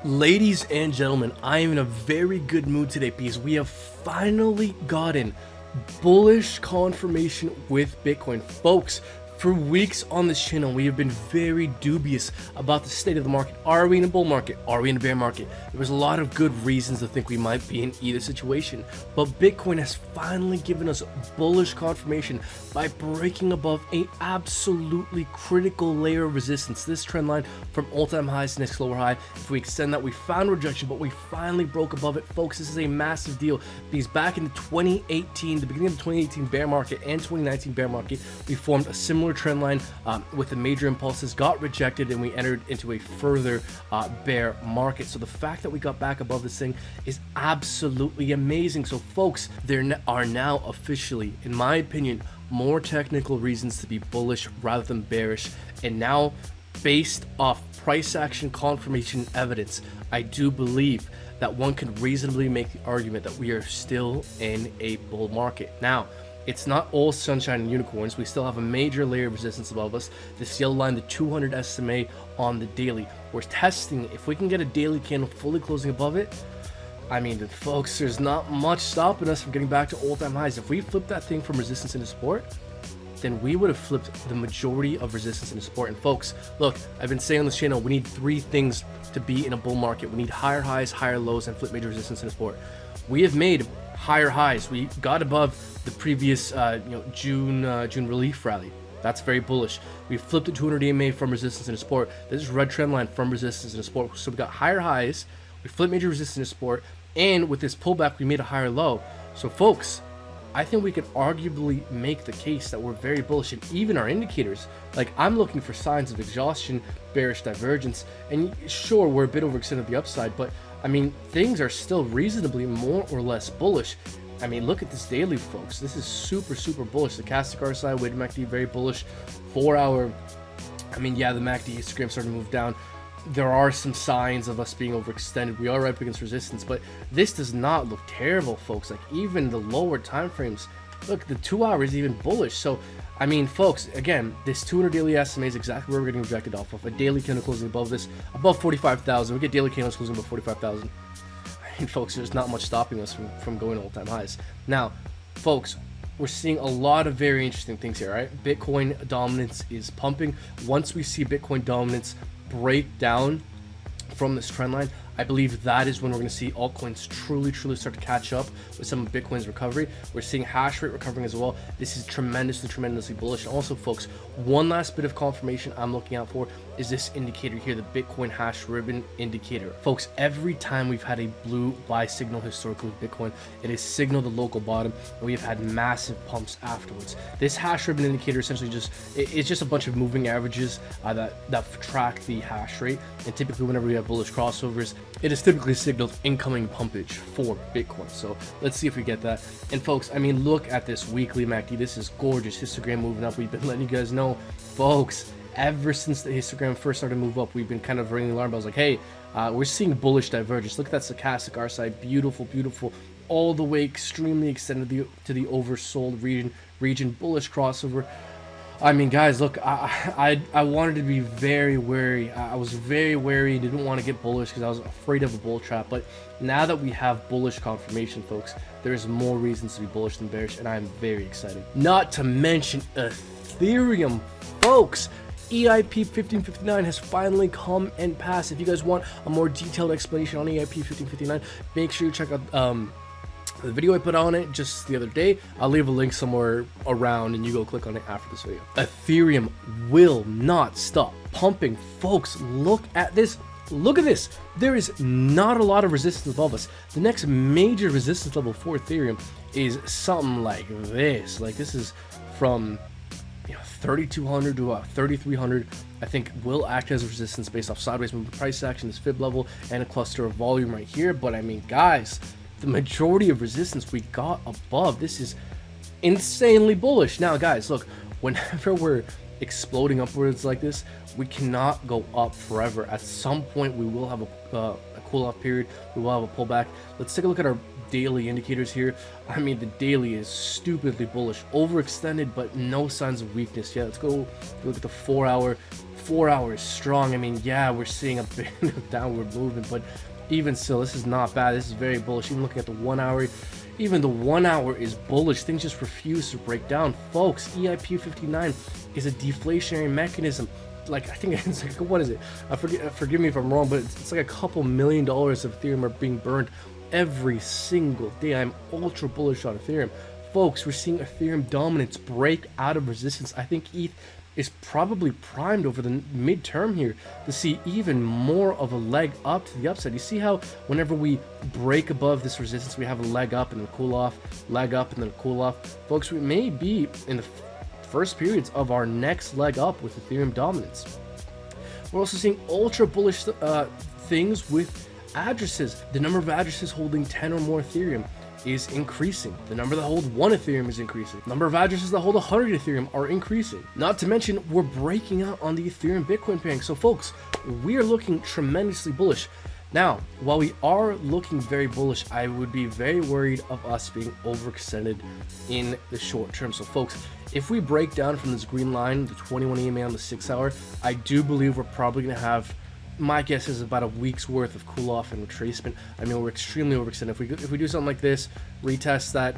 Ladies and gentlemen, I am in a very good mood today because we have finally gotten bullish confirmation with Bitcoin. Folks, for weeks on this channel, we have been very dubious about the state of the market. Are we in a bull market? Are we in a bear market? There was a lot of good reasons to think we might be in either situation, but Bitcoin has finally given us bullish confirmation by breaking above a absolutely critical layer of resistance. This trend line from all-time highs to next lower high. If we extend that, we found rejection, but we finally broke above it. Folks, this is a massive deal because back in the 2018, the beginning of the 2018 bear market and 2019 bear market, we formed a similar trend line with the major impulses, got rejected, and we entered into a further bear market. So the fact that we got back above this thing is absolutely amazing. So folks, there are now officially, in my opinion, more technical reasons to be bullish rather than bearish. And now, based off price action confirmation evidence, I do believe that one could reasonably make the argument that we are still in a bull market. Now, it's not all sunshine and unicorns. We still have a major layer of resistance above us. This yellow line, the 200 SMA on the daily. We're testing if we can get a daily candle fully closing above it. I mean, folks, there's not much stopping us from getting back to all-time highs. If we flip that thing from resistance into support, then we would have flipped the majority of resistance into support. And folks, look, I've been saying on this channel, we need three things to be in a bull market. We need higher highs, higher lows, and flip major resistance into support. We have made higher highs. We got above the previous June relief rally. That's very bullish. We flipped the 200 EMA from resistance into support. This is red trend line from resistance into support. So we got higher highs, we flipped major resistance into support, and with this pullback we made a higher low. So folks, I think we could arguably make the case that we're very bullish, and even our indicators, like I'm looking for signs of exhaustion, bearish divergence, and sure, we're a bit overextended the upside, but I mean, things are still reasonably more or less bullish. I mean, look at this daily, folks. This is super, super bullish. The stochastic RSI, weighted MACD, very bullish. 4 hour, I mean, yeah, the MACD histogram started to move down. There are some signs of us being overextended. We are right up against resistance, but this does not look terrible, folks. Like even the lower time frames, look, the 2 hours even bullish. So I mean, folks, again, this 200 daily SMA is exactly where we're getting rejected off of. A daily candle closing above this, above 45,000. We get daily candles closing above 45,000. I mean, folks, there's not much stopping us from going all-time highs. Now, folks, we're seeing a lot of very interesting things here, right? Bitcoin dominance is pumping. Once we see Bitcoin dominance break down from this trend line, I believe that is when we're going to see altcoins truly start to catch up with some of Bitcoin's recovery. We're seeing hash rate recovering as well. This is tremendously bullish. And also, folks, one last bit of confirmation I'm looking out for is this indicator here, the Bitcoin hash ribbon indicator. Folks, every time we've had a blue buy signal historically with Bitcoin, it has signaled the local bottom, and we have had massive pumps afterwards. This hash ribbon indicator essentially it's just a bunch of moving averages that track the hash rate. And typically, whenever we have bullish crossovers, it is typically signaled incoming pumpage for Bitcoin. So let's see if we get that. And folks, I mean, look at this weekly MACD. This is gorgeous. Histogram moving up. We've been letting you guys know, folks, ever since the histogram first started to move up, we've been kind of ringing alarm bells like, hey, we're seeing bullish divergence. Look at that stochastic RSI. Beautiful, all the way extremely extended to the oversold region. Bullish crossover. I mean, guys, look, I wanted to be very wary. I was very wary, didn't want to get bullish because I was afraid of a bull trap. But now that we have bullish confirmation, folks, there's more reasons to be bullish than bearish, and I'm very excited. Not to mention Ethereum, folks. EIP 1559 has finally come and passed. If you guys want a more detailed explanation on EIP 1559, make sure you check out the video I put on it just the other day. I'll leave a link somewhere around and you go click on it after this video. Ethereum will not stop pumping, folks. Look at this. Look at this. There is not a lot of resistance above us. The next major resistance level for Ethereum is something like this. Like this is from 3,200 to 3,300. I think will act as resistance based off sideways movement price action, this fib level, and a cluster of volume right here. But I mean, guys, the majority of resistance we got above this is insanely bullish. Now, guys, look, whenever we're exploding upwards like this, we cannot go up forever. At some point, we will have a cool off period. We will have a pullback. Let's take a look at our daily indicators here. I mean, the daily is stupidly bullish, overextended, but no signs of weakness yet. Let's go look at the 4 hour. 4 hours strong. I mean, yeah, we're seeing a bit of downward movement, but even still, this is not bad. This is very bullish. Even looking at the 1 hour, even the 1 hour is bullish. Things just refuse to break down. Folks, EIP 59 is a deflationary mechanism. Like, I think it's like, what is it? Forgive me if I'm wrong, but it's like a couple $1 million of Ethereum are being burned every single day. I'm ultra bullish on Ethereum. Folks, we're seeing Ethereum dominance break out of resistance. I think ETH is probably primed over the midterm here to see even more of a leg up to the upside. You see how whenever we break above this resistance, we have a leg up and then cool off, leg up and then cool off. Folks, we may be in the first periods of our next leg up with Ethereum dominance. We're also seeing ultra bullish things with addresses. The number of addresses holding 10 or more Ethereum is increasing. The number that hold 1 Ethereum is increasing. The number of addresses that hold 100 Ethereum are increasing. Not to mention, we're breaking out on the Ethereum Bitcoin pairing. So folks, we are looking tremendously bullish. Now, while we are looking very bullish, I would be very worried of us being overextended in the short term. So folks, if we break down from this green line, the 21 EMA on the 6 hour, I do believe we're probably going to have, my guess is about a week's worth of cool off and retracement. I mean, we're extremely overextended. If we do something like this, retest that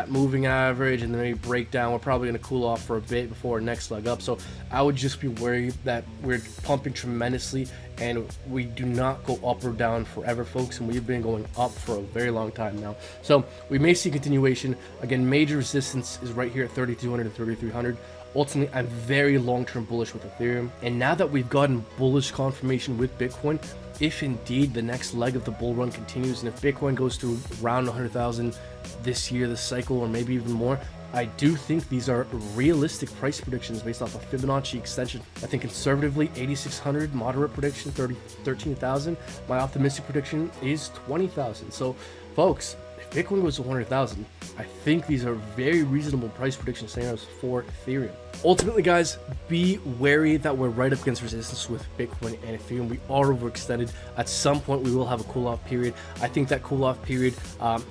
moving average and then maybe break down, we're probably going to cool off for a bit before our next leg up. So I would just be worried that we're pumping tremendously and we do not go up or down forever, folks, and we've been going up for a very long time now. So we may see continuation. Again, major resistance is right here at 3,200 and 3,300. Ultimately, I'm very long-term bullish with Ethereum. And now that we've gotten bullish confirmation with Bitcoin, if indeed the next leg of the bull run continues, and if Bitcoin goes to around 100,000 this year, this cycle, or maybe even more, I do think these are realistic price predictions based off of Fibonacci extension. I think conservatively 8,600, moderate prediction 13,000. My optimistic prediction is 20,000. So folks, if Bitcoin goes to 100,000, I think these are very reasonable price prediction scenarios for Ethereum. Ultimately, guys, be wary that we're right up against resistance with Bitcoin and Ethereum. We are overextended. At some point, we will have a cool-off period. I think that cool-off period,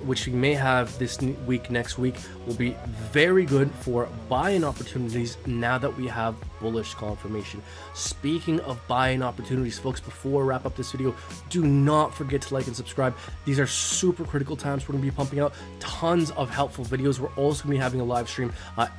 which we may have this week, next week, will be very good for buying opportunities now that we have bullish confirmation. Speaking of buying opportunities, folks, before I wrap up this video, do not forget to like and subscribe. These are super critical times. We're going to be pumping out tons of helpful videos. We're also going to be having a live stream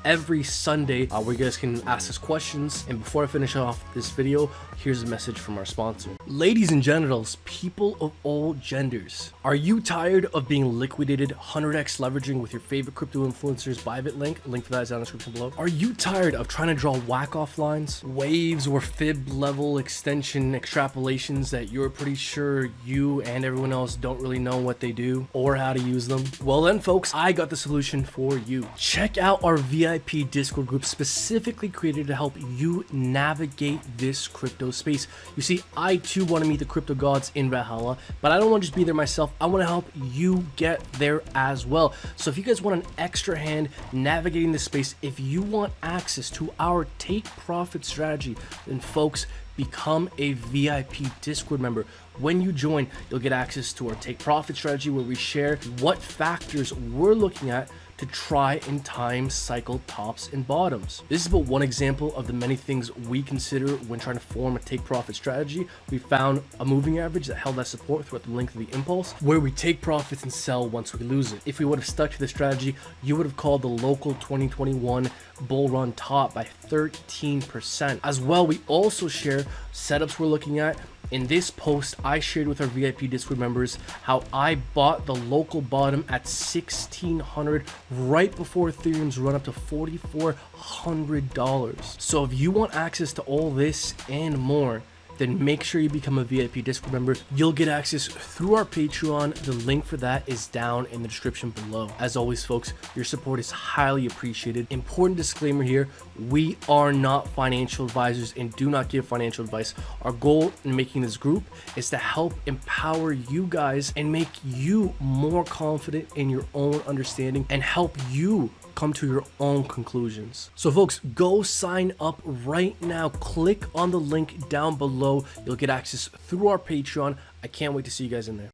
every Sunday where you guys can ask us questions. And before I finish off this video, here's a message from our sponsor. Ladies and genitals, people of all genders, are you tired of being liquidated 100x leveraging with your favorite crypto influencers bybit link for that is down in the description below? Are you tired of trying to draw whack-off lines, waves, or fib level extension extrapolations that you're pretty sure you and everyone else don't really know what they do or how to use them? Well then, folks, I got the solution for you. Check out our VIP Discord group specifically created to help you navigate this crypto space. You see, I too want to meet the crypto gods in Valhalla, but I don't want to just be there myself. I want to help you get there as well. So if you guys want an extra hand navigating this space, if you want access to our take profit strategy, then folks, become a VIP Discord member. When you join, you'll get access to our take profit strategy where we share what factors we're looking at to try and time cycle tops and bottoms. This is but one example of the many things we consider when trying to form a take profit strategy. We found a moving average that held that support throughout the length of the impulse, where we take profits and sell once we lose it. If we would have stuck to the strategy, you would have called the local 2021 bull run top by 13%. As well, we also share setups we're looking at. In this post, I shared with our VIP Discord members how I bought the local bottom at 1,600 right before Ethereum's run up to $4,400. So if you want access to all this and more, then make sure you become a VIP Discord member. You'll get access through our Patreon. The link for that is down in the description below. As always, folks, your support is highly appreciated. Important disclaimer here, we are not financial advisors and do not give financial advice. Our goal in making this group is to help empower you guys and make you more confident in your own understanding and help you come to your own conclusions. So folks, go sign up right now. Click on the link down below. You'll get access through our Patreon. I can't wait to see you guys in there.